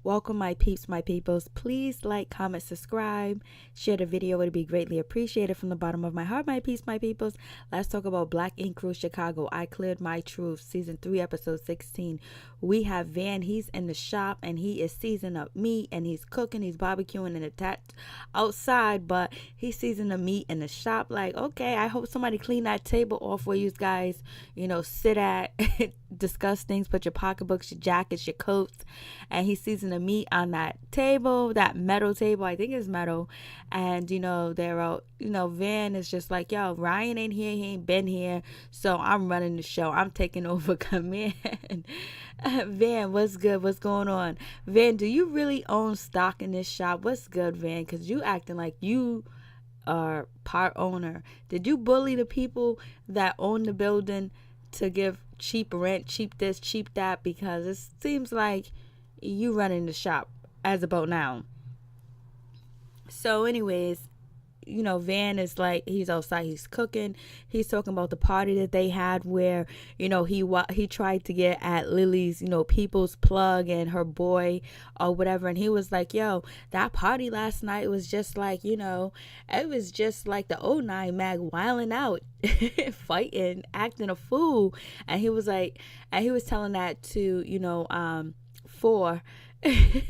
Welcome, my peeps, my peoples. Please like, comment, subscribe, share the video. It would be greatly appreciated from the bottom of my heart, my peeps, my peoples. Let's talk about Black Ink Crew Chicago. I Cleared My Truth, Season 3, Episode 16. We have Van. He's in the shop, and he is seasoning up meat, and he's cooking. He's barbecuing in the outside, but he's seasoning the meat in the shop. Like, okay, I hope somebody clean that table off where you guys, sit at, discuss things, put your pocketbooks, your jackets, your coats, and he's seasoning the meat on that table, that metal table. I think it's metal. And they're out. Van is just like, yo, Ryan ain't here, he ain't been here, so I'm running the show, I'm taking over command. Van, what's good? What's going on? Van, do you really own stock in this shop? What's good, Van? Because you acting like you are part owner. Did you bully the people that own the building to give cheap rent, cheap this, cheap that? Because it seems like you running the shop as about now. So anyways, Van is like, he's outside, he's cooking, he's talking about the party that they had where, he tried to get at Lily's, people's plug and her boy or whatever. And he was like, yo, that party last night was just like, it was just like the 09 Mag wilding out, fighting, acting a fool. And he was like, and he was telling that to, Four. I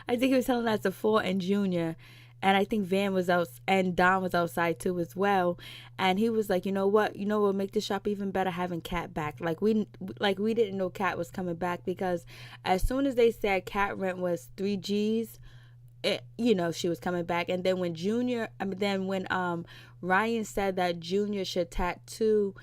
think he was telling that to Four and Junior. And I think Van was out and Don was outside too as well. And he was like, you know what will make the shop even better, having Kat back. Like we didn't know Kat was coming back, because as soon as they said Kat rent was 3 G's, she was coming back. And then when Ryan said that Junior should tattoo,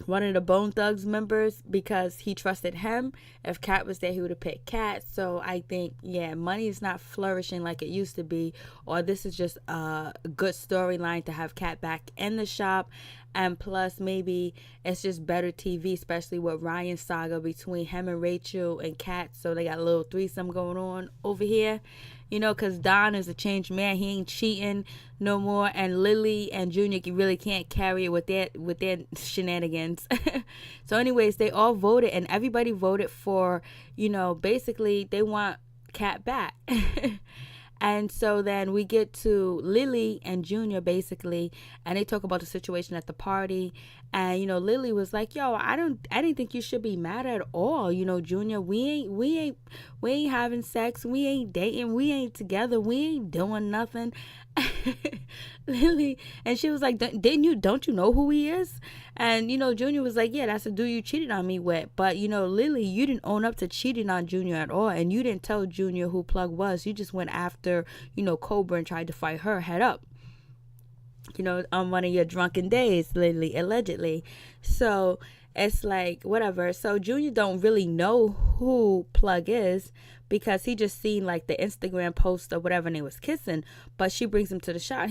one of the Bone Thugs members, because he trusted him. If Kat was there, he would have picked Kat. So I think, money is not flourishing like it used to be, or this is just a good storyline to have Kat back in the shop. And plus, maybe it's just better TV, especially with Ryan's saga between him and Rachel and Kat. So they got a little threesome going on over here. Because Don is a changed man. He ain't cheating no more. And Lily and Junior really can't carry it with their shenanigans. So anyways, they all voted, and everybody voted for, basically they want Kat back. And so then we get to Lily and Junior, basically, and they talk about the situation at the party. And Lily was like, yo, I didn't think you should be mad at all. Junior, we ain't having sex, we ain't dating, we ain't together, we ain't doing nothing. Lily, and she was like, don't you know who he is? And Junior was like, yeah, that's the dude you cheated on me with. But Lily, you didn't own up to cheating on Junior at all, and you didn't tell Junior who Plug was. You just went after Cobra and tried to fight her head up, on one of your drunken days, Lily, allegedly. So it's like, whatever. So Junior don't really know who Plug is, because he just seen like the Instagram post or whatever, and they was kissing. But she brings him to the shot,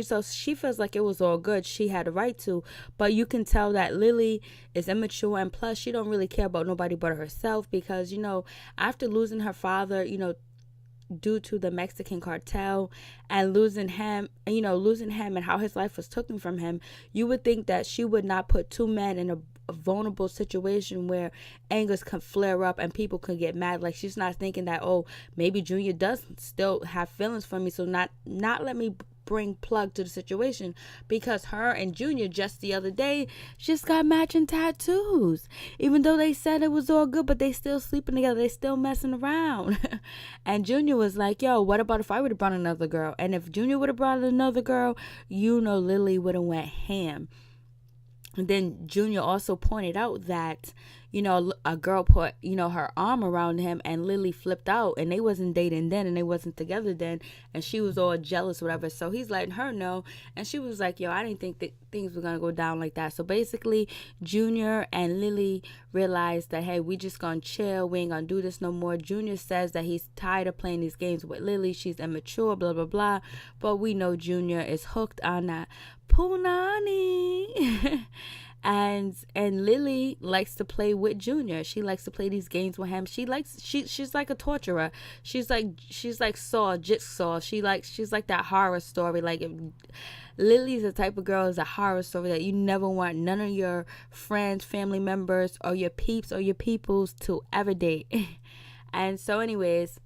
so she feels like it was all good. She had a right to, but you can tell that Lily is immature, and plus she don't really care about nobody but herself, because after losing her father, due to the Mexican cartel, and losing him and how his life was taken from him, you would think that she would not put two men in a vulnerable situation where angers can flare up and people can get mad. Like, she's not thinking that, oh, maybe Junior does still have feelings for me, so not let me bring Plug to the situation, because her and Junior just the other day just got matching tattoos, even though they said it was all good, but they still sleeping together, they still messing around. And Junior was like, yo, what about if I would have brought another girl? And if Junior would have brought another girl, Lily would have went ham. And then Junior also pointed out that, a girl put, her arm around him, and Lily flipped out, and they wasn't dating then, and they wasn't together then, and she was all jealous, whatever. So he's letting her know, and she was like, yo, I didn't think that things were going to go down like that. So basically, Junior and Lily realized that, hey, we just going to chill. We ain't going to do this no more. Junior says that he's tired of playing these games with Lily. She's immature, blah, blah, blah. But we know Junior is hooked on that punani. And Lily likes to play with Junior. She likes to play these games with him. She's like a torturer. She's like Saw, Jigsaw. She's like that horror story. Like, if Lily's the type of girl, is a horror story that you never want none of your friends, family members, or your peeps or your peoples to ever date. And so anyways,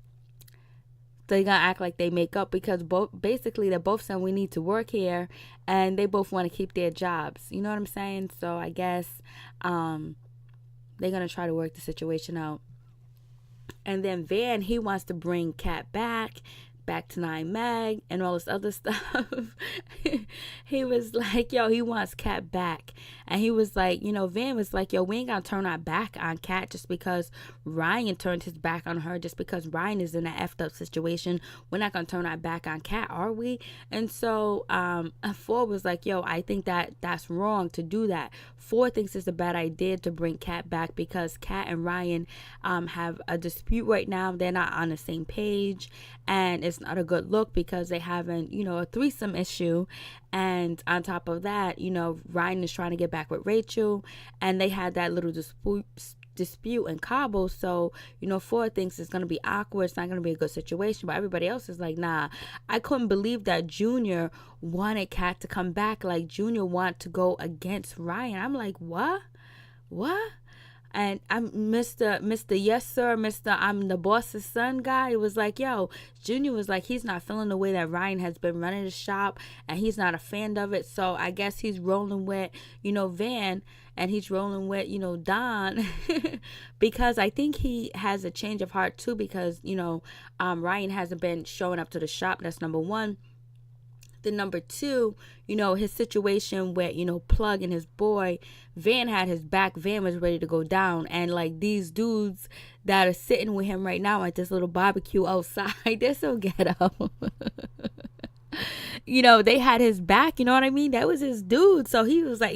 they're gonna act like they make up because they're both saying we need to work here, and they both want to keep their jobs. You know what I'm saying? So I guess they're gonna try to work the situation out. And then Van, he wants to bring Kat back to 9 Mag and all this other stuff. He was like, yo, he wants Kat back. And he was like, Van was like, yo, we ain't gonna turn our back on Kat just because Ryan turned his back on her, just because Ryan is in an effed up situation. We're not gonna turn our back on Kat, are we? And so Ford was like, yo, I think that's wrong to do that. Ford thinks it's a bad idea to bring Kat back because Kat and Ryan have a dispute right now. They're not on the same page, and it's not a good look because they having, a threesome issue. And on top of that, Ryan is trying to get back with Rachel, and they had that little dispute in Cabo. So, Ford thinks it's going to be awkward. It's not going to be a good situation. But everybody else is like, nah. I couldn't believe that Junior wanted Kat to come back. Like, Junior want to go against Ryan. I'm like, what? And I'm Mr. Yes Sir, Mr. I'm the boss's son guy. It was like, yo, Junior was like, he's not feeling the way that Ryan has been running the shop, and he's not a fan of it. So I guess he's rolling with, Van, and he's rolling with, Don, because I think he has a change of heart too, because, Ryan hasn't been showing up to the shop. That's number one. Then number two, his situation with, Plug and his boy, Van had his back. Van was ready to go down. And like these dudes that are sitting with him right now at this little barbecue outside, they're so ghetto. They had his back, you know what I mean? That was his dude. So he was like,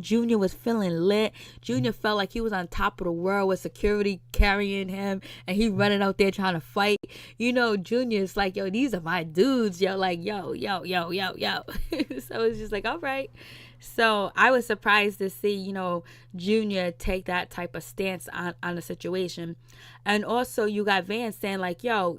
Junior was feeling lit. Junior felt like he was on top of the world with security carrying him, and he running out there trying to fight. Junior's like, yo, these are my dudes. Yo, like, yo. So it's just like, all right. So I was surprised to see, Junior take that type of stance on the situation. And also you got Van saying like, yo,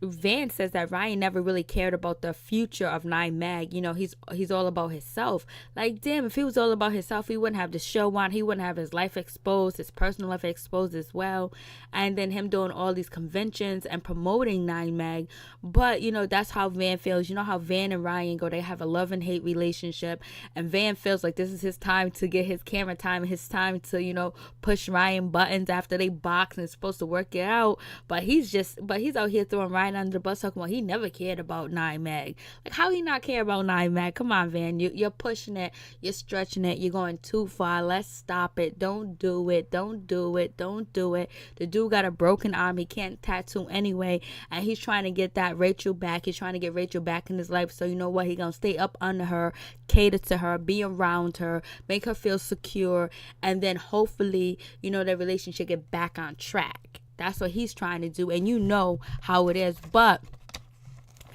Van says that Ryan never really cared about the future of 9 Mag. He's all about himself. Like, damn, if he was all about himself, he wouldn't have the show on. He wouldn't have his life exposed, his personal life exposed as well. And then him doing all these conventions and promoting 9 Mag. But, that's how Van feels. You know how Van and Ryan go. They have a love and hate relationship. And Van feels like this is his time to get his camera time, his time to, push Ryan buttons after they box and is supposed to work it out. But he's out here throwing Ryan under the bus, talking about he never cared about 9 Mag. Like, how he not care about 9 Mag? Come on, Van. You're pushing it. You're stretching it. You're going too far. Let's stop it. Don't do it. Don't do it. Don't do it. The dude got a broken arm. He can't tattoo anyway. And he's trying to get that Rachel back. He's trying to get Rachel back in his life. So you know what? He's going to stay up under her, cater to her, be around her, make her feel secure. And then hopefully, their relationship get back on track. That's what he's trying to do, and you know how it is. But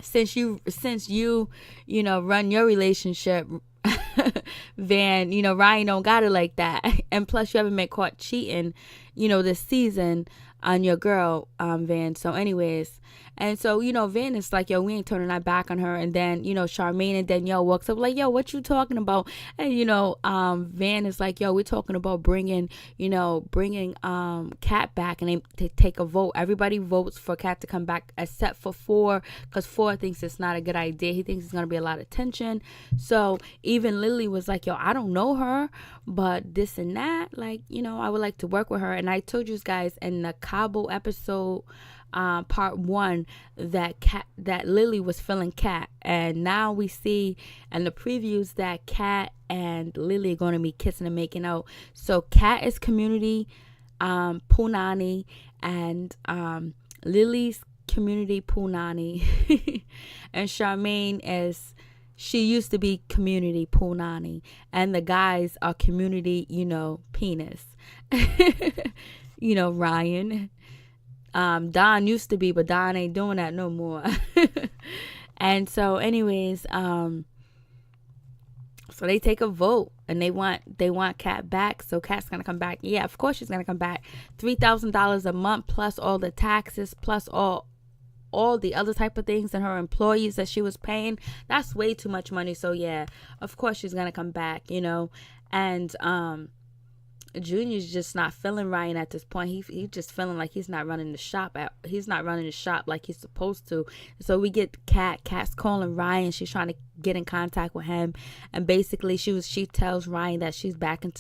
since you run your relationship, Van, Ryan don't got it like that. And plus you haven't been caught cheating, this season on your girl, Van. So anyways, and so, Van is like, yo, we ain't turning our back on her. And then, Charmaine and Danielle walks up like, yo, what you talking about? And, Van is like, yo, we're talking about bringing Kat back, and they take a vote. Everybody votes for Kat to come back except for Ford, because Ford thinks it's not a good idea. He thinks it's going to be a lot of tension. So even Lily was like, yo, I don't know her, but this and that, like, I would like to work with her. And I told you guys in the Cabo episode, part 1, that Lily was feeling Kat, and now we see in the previews that Kat and Lily are going to be kissing and making out. So Kat is community Punani, and Lily's community Punani, and Charmaine she used to be community Punani, and the guys are community penis. Ryan. Don used to be, but Don ain't doing that no more. And so anyways, so they take a vote, and they want Kat back. So Kat's gonna come back. Yeah, of course she's gonna come back. $3,000 a month plus all the taxes, plus all the other type of things, and her employees that she was paying. That's way too much money. So yeah, of course she's gonna come back, And Junior's just not feeling Ryan at this point. He just feeling like he's not running the shop like he's supposed to. So we get Cat's calling Ryan. She's trying to get in contact with him, and basically she tells Ryan that she's back in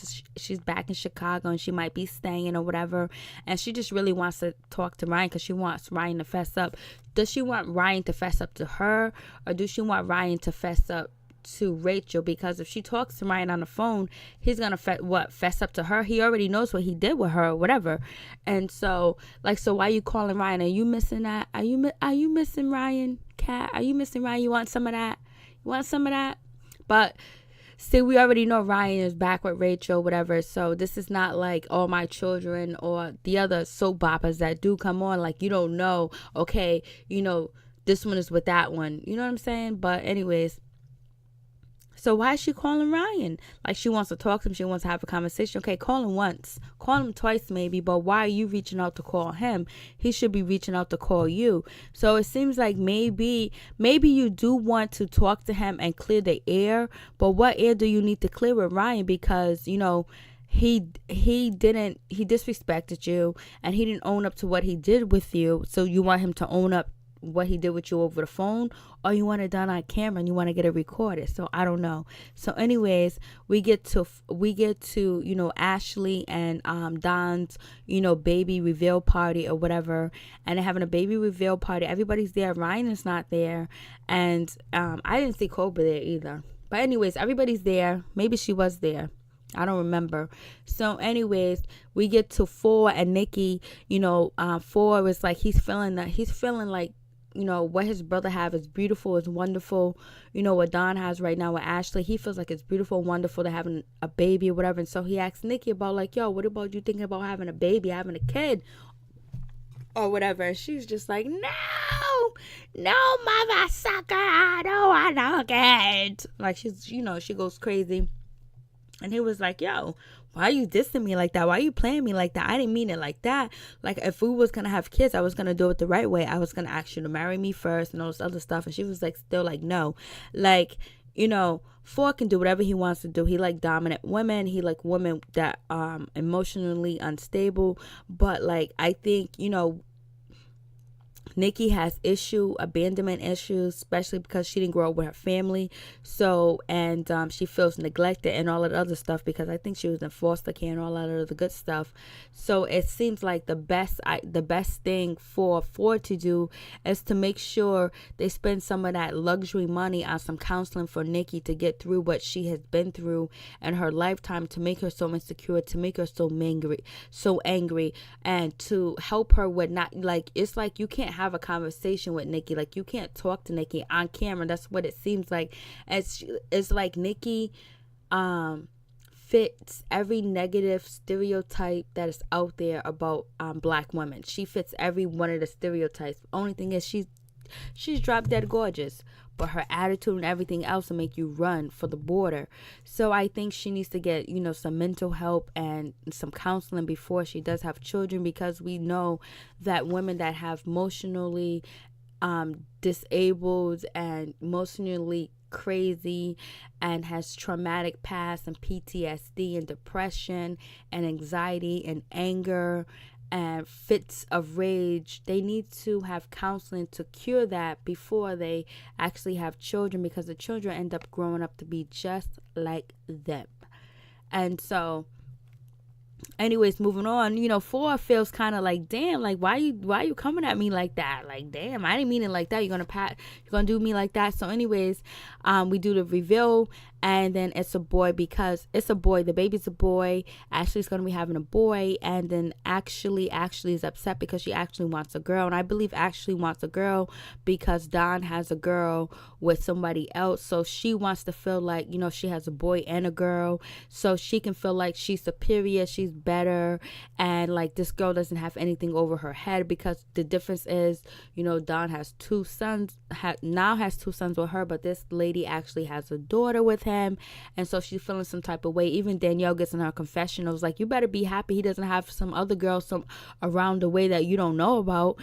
Chicago and she might be staying or whatever, and she just really wants to talk to Ryan because she wants Ryan to fess up. Does she want Ryan to fess up to her, or does she want Ryan to fess up to Rachel? Because if she talks to Ryan on the phone, he's gonna fess up to her. He already knows what he did with her or whatever. And so why are you calling Ryan? Are you missing that? Are you missing Ryan? Cat, are you missing Ryan? You want some of that? But see, we already know Ryan is back with Rachel, whatever. So this is not like All My Children or the other soap operas that do come on. Like, you don't know, okay, this one is with that one. You know what I'm saying? But anyways, so why is she calling Ryan? Like, she wants to talk to him. She wants to have a conversation. Okay, call him once. Call him twice maybe. But why are you reaching out to call him? He should be reaching out to call you. So it seems like maybe you do want to talk to him and clear the air. But what air do you need to clear with Ryan? Because, he disrespected you and he didn't own up to what he did with you. So you want him to own up what he did with you over the phone, or you want it done on camera and you want to get it recorded. So I don't know. So anyways, we get to Ashley and Don's baby reveal party or whatever, and they're having a baby reveal party. Everybody's there. Ryan is not there, and I didn't see Cobra there either. But anyways, everybody's there. Maybe she was there, I don't remember. So anyways, we get to Four and Nikki. Four was like, he's feeling like, what his brother have is beautiful, is wonderful. What Don has right now with Ashley, he feels like it's beautiful, wonderful to having a baby or whatever. And so he asks Nikki about like, yo, what about you thinking about having a baby, having a kid or whatever? And she's just like, no, mother sucker, I don't want no kids. Like, she's, she goes crazy. And he was like, yo, why are you dissing me like that? Why are you playing me like that? I didn't mean it like that. Like, if we was going to have kids, I was going to do it the right way. I was going to ask you to marry me first and all this other stuff. And she was like, still like, no. Like, Four can do whatever he wants to do. He like dominant women. He like women that emotionally unstable. But like, I think, Nikki has abandonment issues, especially because she didn't grow up with her family. So, and she feels neglected and all that other stuff because I think she was in foster care and all that other good stuff. So it seems like the best thing for Ford to do is to make sure they spend some of that luxury money on some counseling for Nikki to get through what she has been through in her lifetime, to make her so insecure, to make her so angry, and to help her with not, like, it's like you can't have a conversation with Nikki. Like, you can't talk to Nikki on camera. That's what it seems like. It's like Nikki fits every negative stereotype that is out there about black women. She fits every one of the stereotypes. Only thing is she's drop dead gorgeous, but her attitude and everything else will make you run for the border. So I think she needs to get, some mental help and some counseling before she does have children, because we know that women that have emotionally disabled and emotionally crazy and has traumatic past and PTSD and depression and anxiety and anger and fits of rage, they need to have counseling to cure that before they actually have children, because the children end up growing up to be just like them. And so anyways, moving on, Four feels kind of like, damn, like, why you coming at me like that? Like, damn, I didn't mean it like that. You're gonna do me like that. So anyways, we do the reveal, and then it's a boy, because it's a boy. The baby's a boy. Ashley's gonna be having a boy, and then Ashley is upset because she actually wants a girl, and I believe Ashley wants a girl because Don has a girl with somebody else. So she wants to feel like, she has a boy and a girl, so she can feel like she's superior, she's better, and like this girl doesn't have anything over her head, because the difference is, Don has two sons, has two sons with her, but this lady actually has a daughter with him. And so she's feeling some type of way. Even Danielle gets in her confessionals like, you better be happy he doesn't have some other girl around the way that you don't know about,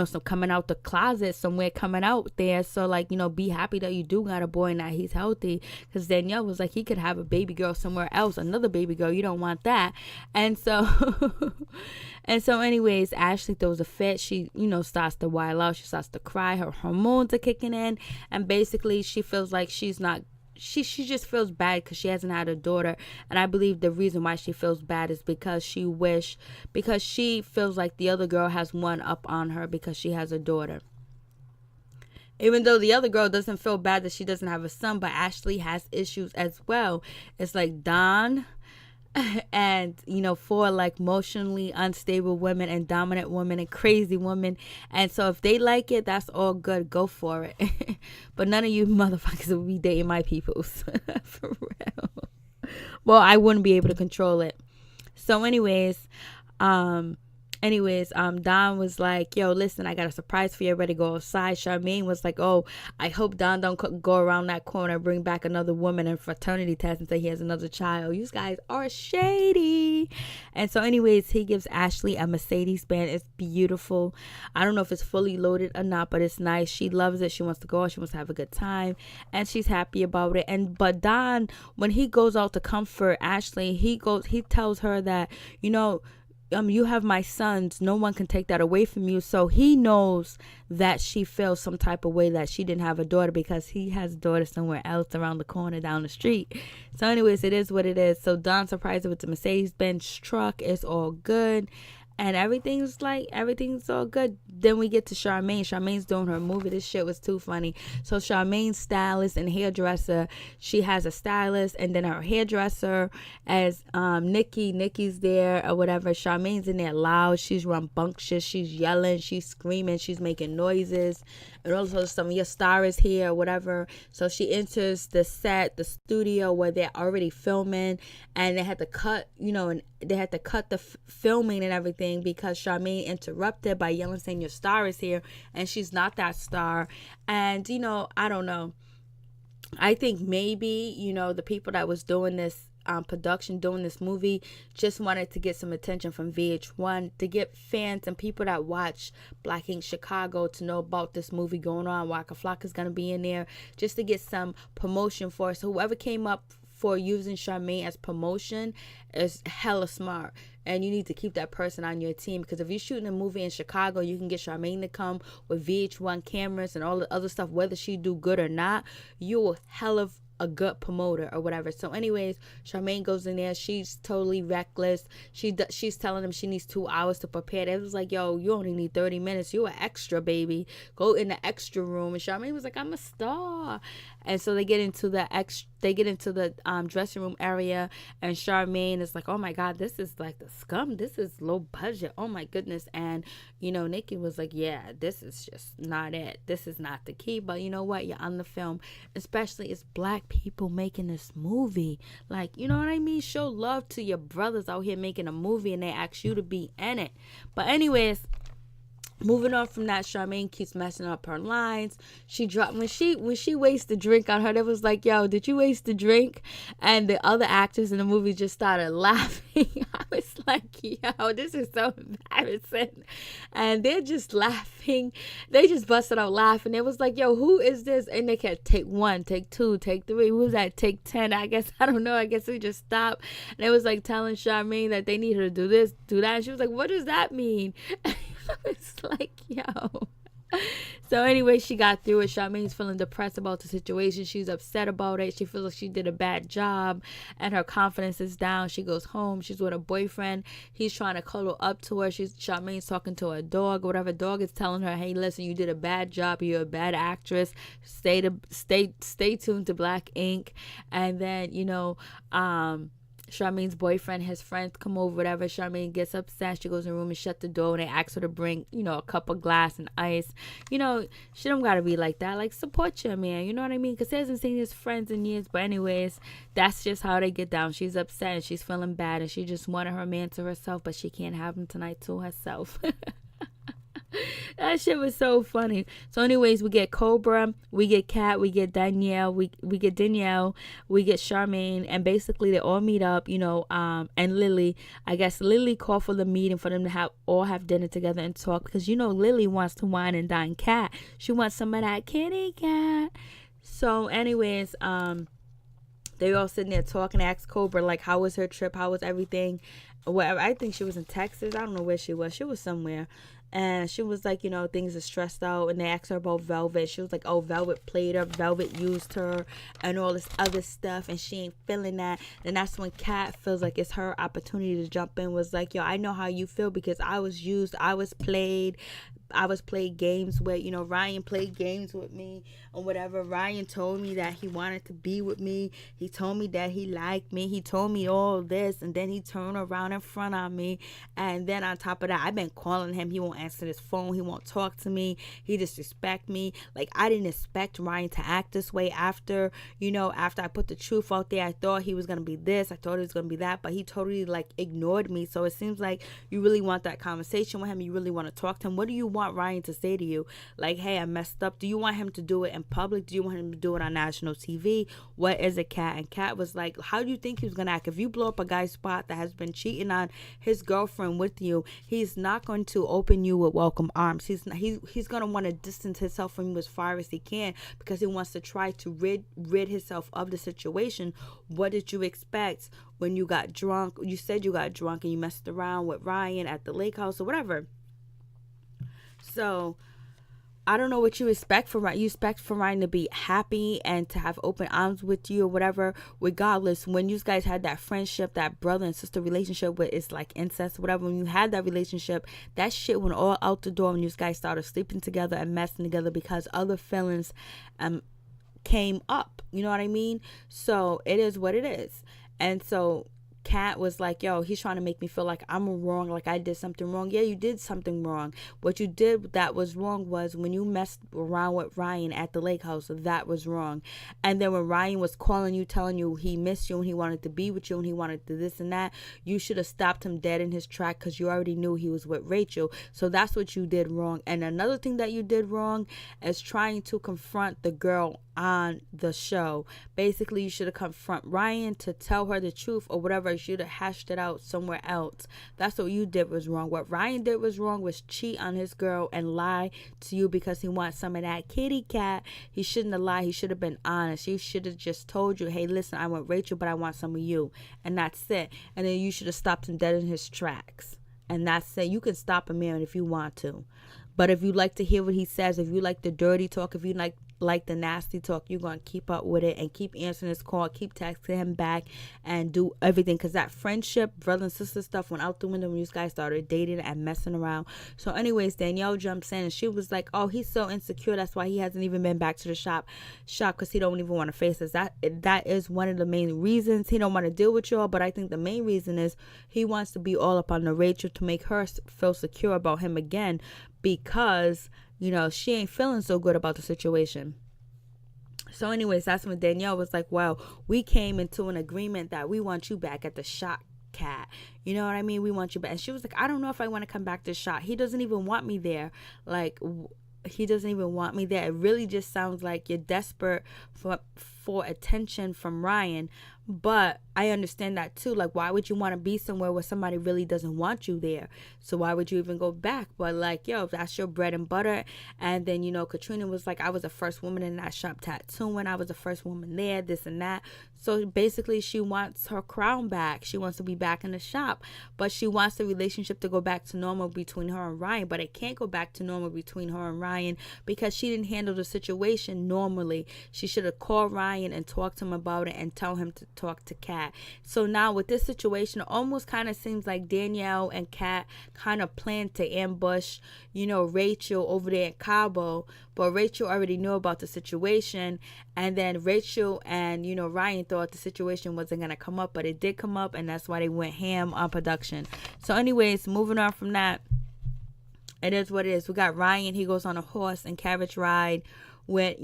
some coming out the closet somewhere, coming out there. So like, be happy that you do got a boy and that he's healthy, because Danielle was like, he could have a baby girl somewhere else, another baby girl, you don't want that. And so and so anyways, Ashley throws a fit. She, starts to wild out. She starts to cry. Her hormones are kicking in, and basically she feels like she's not she just feels bad because she hasn't had a daughter. And I believe the reason why she feels bad is because she feels like the other girl has one up on her because she has a daughter. Even though the other girl doesn't feel bad that she doesn't have a son, but Ashley has issues as well. It's like Don and, for like emotionally unstable women and dominant women and crazy women. And so if they like it, that's all good. Go for it. But none of you motherfuckers will be dating my peoples. For real. Well, I wouldn't be able to control it. So anyways, Don was like, yo, listen, I got a surprise for you. Ready to go outside. Charmaine was like, oh, I hope Don don't go around that corner and bring back another woman and fraternity test and say he has another child. You guys are shady. And so anyways, he gives Ashley a Mercedes-Benz. It's beautiful. I don't know if it's fully loaded or not, but it's nice. She loves it. She wants to go. She wants to have a good time. And she's happy about it. But Don, when he goes out to comfort Ashley, he tells her that, you have my sons. No one can take that away from you. So he knows that she feels some type of way that she didn't have a daughter because he has a daughter somewhere else around the corner down the street. So anyways, it is what it is. So Don surprised her with the Mercedes-Benz truck. It's all good. And everything's all good. Then we get to Charmaine. Charmaine's doing her movie. This shit was too funny. So Charmaine's stylist and hairdresser. She has a stylist, and then her hairdresser as Nikki's there or whatever. Charmaine's in there loud. She's rambunctious. She's yelling. She's screaming. She's making noises. And also some of your star is here or whatever. So she enters the set, the studio where they're already filming, and they had to cut, and they had to cut the filming and everything because Charmaine interrupted by yelling saying your star is here, and she's not that star. And I don't know. I think maybe the people that was doing this production, doing this movie, just wanted to get some attention from VH1 to get fans and people that watch Black Ink Chicago to know about this movie going on. Waka Flocka's gonna be in there just to get some promotion for us. So whoever came up for using Charmaine as promotion is hella smart, and you need to keep that person on your team, because if you're shooting a movie in Chicago, you can get Charmaine to come with VH1 cameras and all the other stuff, whether she do good or not, you will hella a good promoter or whatever. So anyways, Charmaine goes in there. She's totally reckless. She's telling him she needs 2 hours to prepare. It was like, yo, you only need 30 minutes. You an extra, baby. Go in the extra room. And Charmaine was like, I'm a star. And so they get into the dressing room area, and Charmaine is like, oh my God, this is like the scum. This is low budget. Oh my goodness. And Nikki was like, yeah, this is just not it. This is not the key. But you know what? You're on the film. Especially it's Black people making this movie. Like, you know what I mean? Show love to your brothers out here making a movie, and they ask you to be in it. But anyways, moving on from that, Charmaine keeps messing up her lines. She dropped when she wastes the drink on her. That was like, yo, did you waste the drink? And the other actors in the movie just started laughing. I was like, yo, this is so embarrassing. And they're just laughing. They just busted out laughing. It was like, yo, who is this? And they kept take 1, take 2, take 3. Who was that? Take 10. I guess I don't know. I guess they just stopped. And it was like telling Charmaine that they need her to do this, do that. And she was like, what does that mean? It's like, yo. So anyway, she got through it. Charmaine's feeling depressed about the situation. She's upset about it. She feels like she did a bad job, and her confidence is down. She goes home. She's with her boyfriend. He's trying to cuddle up to her. Charmaine's talking to her dog. Whatever dog is telling her, hey, listen, you did a bad job. You're a bad actress. Stay tuned to Black Ink. And then Charmaine's boyfriend, his friends come over, whatever. Charmaine gets upset. She goes in the room and shut the door, and they ask her to bring, a cup of glass and ice. She don't gotta be like that. Like, support your man, you know what I mean? Because he hasn't seen his friends in years. But anyways, that's just how they get down. She's upset and she's feeling bad, and she just wanted her man to herself, but she can't have him tonight to herself. That shit was so funny. So anyways, we get Cobra, we get Kat, we get Danielle, we get Danielle, we get Charmaine, and basically they all meet up, and Lily. I guess Lily called for the meeting for them to all have dinner together and talk, because Lily wants to wine and dine Kat. She wants some of that kitty cat. So anyways, they all sitting there talking. Ask Cobra, like, how was her trip? How was everything? wherever. I think she was in Texas. I don't know where she was. She was somewhere. And she was like, things are stressed out. And they asked her about Velvet. She was like, oh, Velvet played her. Velvet used her and all this other stuff. And she ain't feeling that. And that's when Kat feels like it's her opportunity to jump in. Was like, yo, I know how you feel because I was used. I was played games with, Ryan played games with me or whatever. Ryan told me that he wanted to be with me. He told me that he liked me. He told me all this, and then he turned around in front of me. And then on top of that, I've been calling him. He won't answer his phone. He won't talk to me. He disrespect me. Like, I didn't expect Ryan to act this way after I put the truth out there. I thought he was going to be this. I thought he was going to be that, but he totally ignored me. So it seems like you really want that conversation with him. You really want to talk to him. What do you want Ryan to say to you? Like, hey, I messed up. Do you want him to do it in public? Do you want him to do it on national TV? What is it, Kat? And Kat was like, how do you think he was gonna act if you blow up a guy's spot that has been cheating on his girlfriend with you? He's not going to open you with welcome arms. He's gonna want to distance himself from you as far as he can because he wants to try to rid himself of the situation. What did you expect when you got drunk? You said you got drunk and you messed around with Ryan at the lake house or whatever. So I don't know what you expect from Ryan. You expect for Ryan to be happy and to have open arms with you or whatever. Regardless, when you guys had that friendship, that brother and sister relationship where it's like incest, whatever, when you had that relationship, that shit went all out the door when you guys started sleeping together and messing together because other feelings came up. You know what I mean? So it is what it is. And so Kat was like, yo, he's trying to make me feel like I'm wrong, like I did something wrong. Yeah, you did something wrong. What you did that was wrong was when you messed around with Ryan at the lake house. That was wrong. And then when Ryan was calling you, telling you he missed you and he wanted to be with you and he wanted to this and that, you should have stopped him dead in his track because you already knew he was with Rachel. So that's what you did wrong. And another thing that you did wrong is trying to confront the girl on the show. Basically, you should have confront Ryan to tell her the truth or whatever. You should have hashed it out somewhere else. That's what you did was wrong. What Ryan did was wrong was cheat on his girl and lie to you because he wants some of that kitty cat. He shouldn't have lied. He should have been honest. He should have just told you, hey, listen, I want Rachel, but I want some of you. And that's it. And then you should have stopped him dead in his tracks. And that's it. You can stop a man if you want to. But if you like to hear what he says, if you like the dirty talk, if you like the nasty talk, you're going to keep up with it and keep answering his call, keep texting him back and do everything. Because that friendship, brother and sister stuff went out the window when you guys started dating and messing around. So anyways, Danielle jumps in and she was like, oh, he's so insecure. That's why he hasn't even been back to the shop because he don't even want to face us. That is one of the main reasons. He don't want to deal with y'all. But I think the main reason is he wants to be all up on the Rachel to make her feel secure about him again. Because, she ain't feeling so good about the situation. So anyways, that's when Danielle was like, well, we came into an agreement that we want you back at the shop, Kat. You know what I mean? We want you back. And she was like, I don't know if I want to come back to the shop. He doesn't even want me there. Like, he doesn't even want me there. It really just sounds like you're desperate for attention from Ryan. But I understand that too. Like, why would you want to be somewhere where somebody really doesn't want you there? So why would you even go back? But like, yo, that's your bread and butter. And then, Katrina was like, I was the first woman in that shop tattooing. I was the first woman there, this and that. So basically, she wants her crown back. She wants to be back in the shop. But she wants the relationship to go back to normal between her and Ryan. But it can't go back to normal between her and Ryan because she didn't handle the situation normally. She should have called Ryan and talked to him about it and tell him to talk to Kat. So now with this situation, it almost kind of seems like Danielle and Kat kind of planned to ambush, Rachel over there in Cabo. But Rachel already knew about the situation. And then Rachel and, Ryan thought the situation wasn't going to come up. But it did come up. And that's why they went ham on production. So anyways, moving on from that. It is what it is. We got Ryan. He goes on a horse and carriage ride with,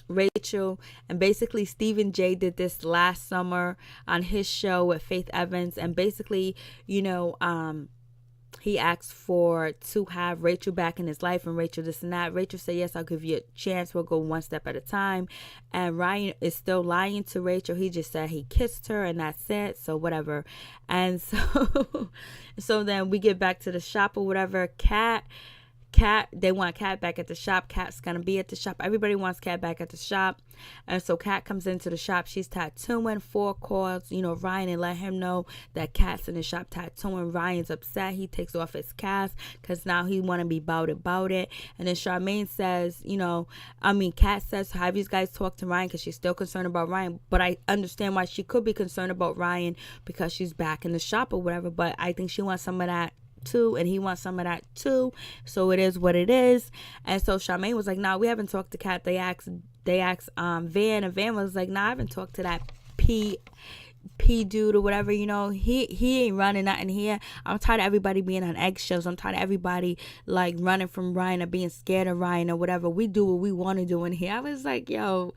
Rachel. And basically Stephen J did this last summer on his show with Faith Evans. And basically, he asked to have Rachel back in his life, and Rachel this and that. Rachel said, yes, I'll give you a chance. We'll go one step at a time. And Ryan is still lying to Rachel. He just said he kissed her and that's it. So whatever. And so then we get back to the shop or whatever. Kat Cat, they want Cat back at the shop. Cat's gonna be at the shop. Everybody wants Cat back at the shop. And so Cat comes into the shop. She's tattooing. 4 calls, Ryan, and let him know that Cat's in the shop tattooing. Ryan's upset. He takes off his cast because now he want to be about it. And then Charmaine says, Cat says, have you guys talked to Ryan? Because she's still concerned about Ryan. But I understand why she could be concerned about Ryan because she's back in the shop or whatever. But I think she wants some of that too, and he wants some of that too, so it is what it is. And so Charmaine was like, nah, we haven't talked to Cat. They asked Van, and Van was like, nah, I haven't talked to that P dude or whatever, he ain't running nothing here. I'm tired of everybody being on eggshells. I'm tired of everybody like running from Ryan or being scared of Ryan or whatever. We do what we want to do in here. I was like, yo,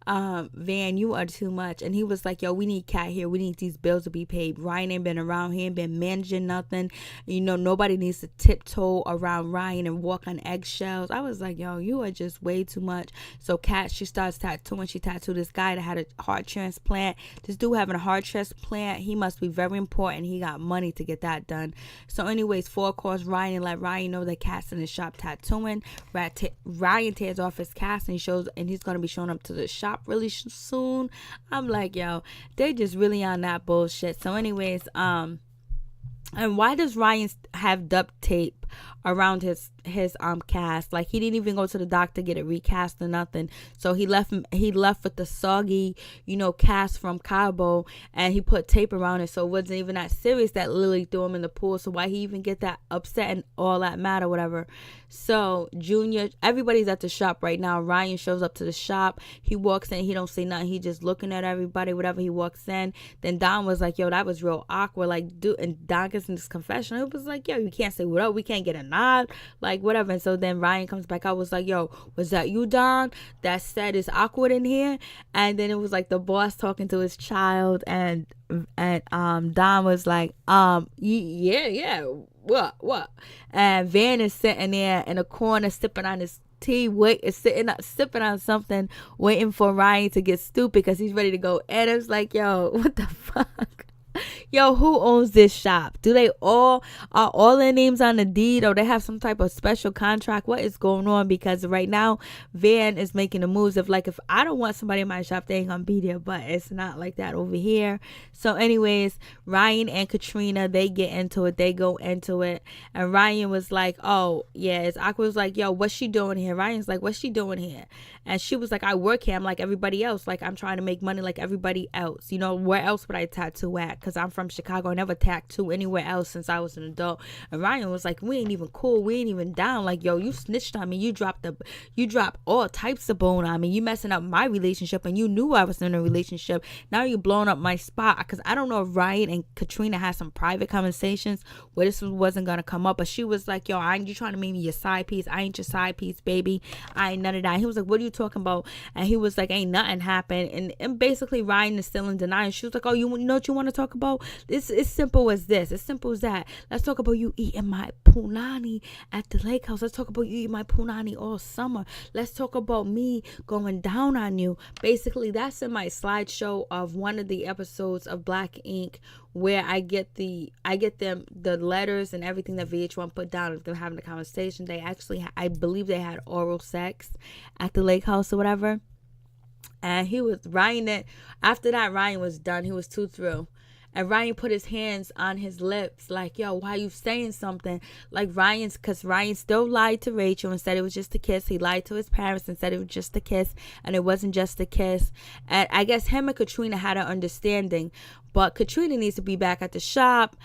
Van, you are too much. And he was like, yo, we need Cat here. We need these bills to be paid. Ryan ain't been around. He ain't been managing nothing. Nobody needs to tiptoe around Ryan and walk on eggshells. I was like, yo, you are just way too much. So Cat, she starts tattooing. She tattooed this guy that had a heart transplant. This dude having a heart transplant, he must be very important. He got money to get that done. So anyways, 4 calls Ryan and let Ryan know that Cat's in the shop tattooing. Ryan tears off his cast and he's going to be showing up to the shop really soon. I'm like, yo, they just really on that bullshit. So anyways, and why does Ryan have duct tape around his cast? Like, he didn't even go to the doctor get it recast or nothing. So he left with the soggy cast from Cabo, and he put tape around it, so it wasn't even that serious that Lily threw him in the pool. So why he even get that upset and all that mad or whatever? So Junior, everybody's at the shop right now. Ryan shows up to the shop. He walks in. He don't say nothing. He just looking at everybody, whatever. He walks in. Then Don was like, yo, that was real awkward. Like, dude, and Don gets in this confessional. It was like, yo, you can't say what up. We can't get a nod. Like, whatever. And so then Ryan comes back. I was like, yo, was that you, Don, that said it's awkward in here? And then it was like the boss talking to his child, and Don was like, yeah, what? And Van is sitting there in a corner sipping on his tea, sipping on something, waiting for Ryan to get stupid because he's ready to go. And it's like, yo, what the fuck? Yo, who owns this shop? Do they are all their names on the deed, or they have some type of special contract? What is going on? Because right now Van is making the moves of like, if I don't want somebody in my shop, they ain't gonna be there. But it's not like that over here. So anyways, Ryan and Katrina, they get into it. They go into it. And Ryan was like, oh yeah, it's awkward. Was like, yo, what's she doing here? Ryan's like, what's she doing here? And she was like, I work here. I'm like everybody else. Like, I'm trying to make money like everybody else. Where else would I tattoo at? Because I'm from Chicago. I never tattooed anywhere else since I was an adult. And Ryan was like, we ain't even cool. We ain't even down. Like, yo, you snitched on me. You dropped all types of bone on me. You messing up my relationship, and you knew I was in a relationship. Now you blowing up my spot. Because I don't know if Ryan and Katrina had some private conversations where this wasn't going to come up. But she was like, yo, aren't you trying to make me your side piece? I ain't your side piece, baby. I ain't none of that. He was like, what are you talking about? And he was like, ain't nothing happened. And basically Ryan is still in denial. She was like, oh, you know what you want to talk about? It's simple as this. It's simple as that. Let's talk about you eating my punani at the lake house. Let's talk about you eating my punani all summer. Let's talk about me going down on you. Basically, that's in my slideshow of one of the episodes of Black Ink, where I get the letters and everything that VH1 put down of them having a conversation. They actually, I believe they had oral sex at the lake house or whatever. And after that, Ryan was done. He was too through. And Ryan put his hands on his lips like, yo, why are you saying something? Like because Ryan still lied to Rachel and said it was just a kiss. He lied to his parents and said it was just a kiss, and it wasn't just a kiss. And I guess him and Katrina had an understanding, but Katrina needs to be back at the shop,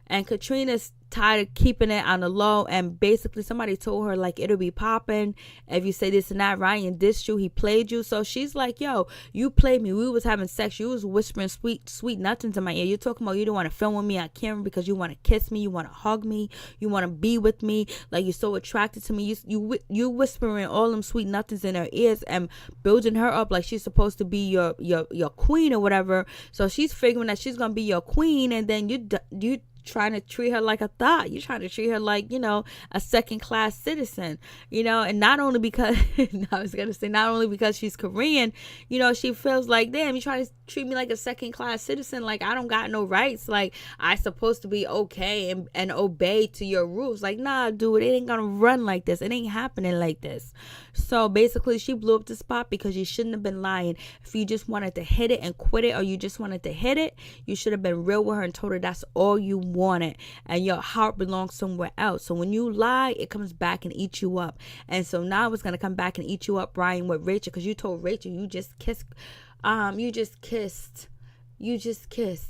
and Katrina's tired of keeping it on the low. And basically somebody told her like, it'll be popping if you say this and that. Ryan dissed you, he played you. So she's like, yo, you played me. We was having sex. You was whispering sweet nothings in my ear. You're talking about you don't want to film with me on camera because you want to kiss me, you want to hug me, you want to be with me, like you're so attracted to me. You whispering all them sweet nothings in her ears and building her up like she's supposed to be your queen or whatever. So she's figuring that she's gonna be your queen, and then you trying to treat her like a thought. You're trying to treat her like, a second class citizen, and not only because, I was going to say, not only because she's Korean, she feels like, damn, you try to treat me like a second class citizen. Like, I don't got no rights. Like, I supposed to be okay and obey to your rules. Like, nah, dude, it ain't gonna run like this. It ain't happening like this. So basically, she blew up the spot because you shouldn't have been lying. If you just wanted to hit it and quit it, or you just wanted to hit it, you should have been real with her and told her that's all you wanted, and your heart belongs somewhere else. So when you lie, it comes back and eats you up. And so now it's gonna come back and eat you up, Brian, with Rachel, because you told Rachel you just kissed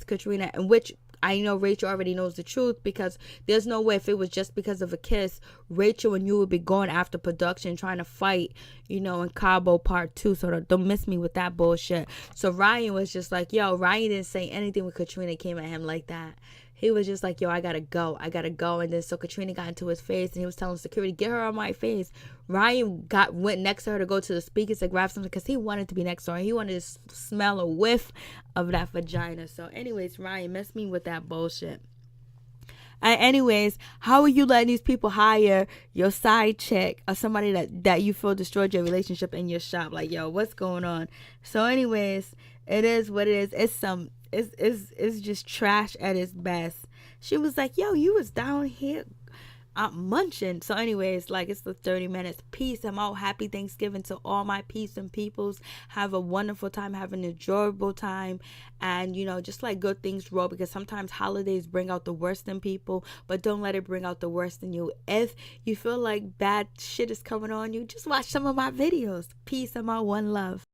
Katrina, and which I know Rachel already knows the truth, because there's no way, if it was just because of a kiss, Rachel and you would be going after production trying to fight, in Cabo Part 2. So don't miss me with that bullshit. So Ryan was just like, yo, Ryan didn't say anything when Katrina came at him like that. He was just like, yo, I gotta go. And then so Katrina got into his face, and he was telling security, get her on my face. Ryan went next to her to go to the speakers to grab something, because he wanted to be next to her. He wanted to smell a whiff of that vagina. So anyways, Ryan, mess me with that bullshit. And anyways, how are you letting these people hire your side chick or somebody that you feel destroyed your relationship in your shop? Like, yo, what's going on? So anyways, it is what it is. It's just trash at its best. She was like, yo, you was down here munching. So anyways, like, it's the 30 minutes. Peace. I'm out. Happy Thanksgiving to all my peace and peoples. Have a wonderful time. Have an enjoyable time. And, just like good things roll, because sometimes holidays bring out the worst in people, but don't let it bring out the worst in you. If you feel like bad shit is coming on you, just watch some of my videos. Peace. I'm out. One love.